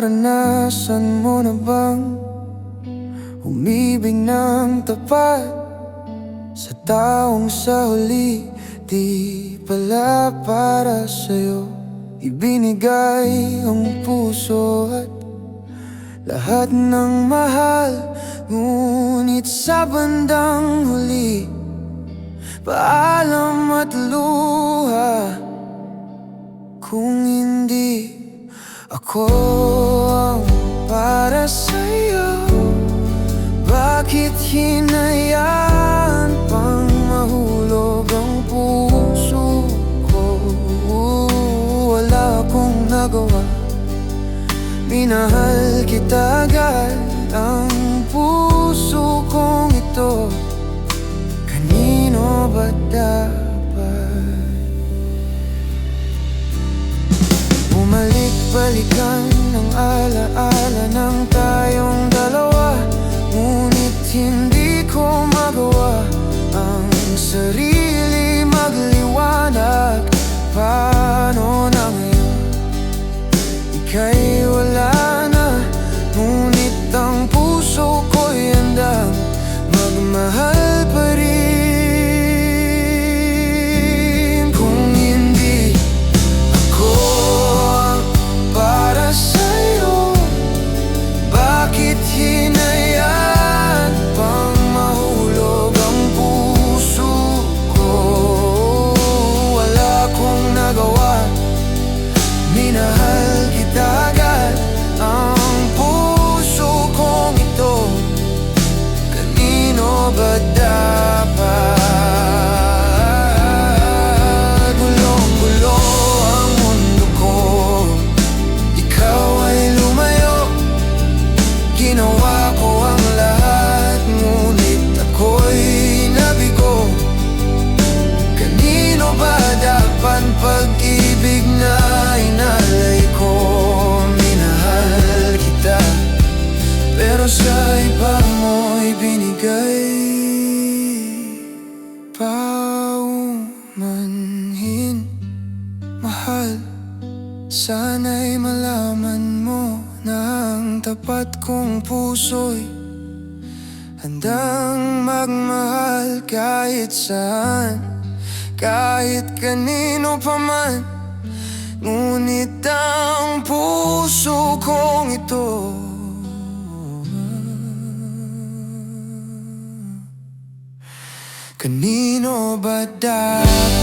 Naranasan mo na bang umibig ng tapat sa taong sa huli di pala para sa'yo ibinigay ang puso at lahat ng mahal? Ngunit sa bandang huli, paalam at luha. Kung hindi ako ang para sa'yo, bakit hinayaan pang mahulog ang puso ko? Wala akong nagawa, minahal kita agad. Ang puso kong ito, kanino ba dapat? Bumalik-balikan ng alaala ng tayong dalawa, ngunit hindi ko magawa ang sarili magliwanag. Paano na ngayon? Ika'y wala na, ngunit ang puso ko'y handang magmahal pa rin. Kung hindi ako ang para sa'yo, bakit hinayaan pang mahulog ang puso ko? Wala akong nagawa, minahal kita agad. Ang puso kong ito, kanino ba dapat? Gulong-gulo ang mundo ko, ikaw ay lumayo. Ginawa ko ang lahat, ngunit ako'y nabigo. Kanino ba dapat pag-ibig na inalay ko? Minahal kita, pero sa iba mo'y binigay. Paumanhin, mahal, sana'y malaman mo na ang tapat kong puso'y handang magmahal kahit saan, kahit kanino pa man. Ngunit ang puso kong ito, kanino ba dapat?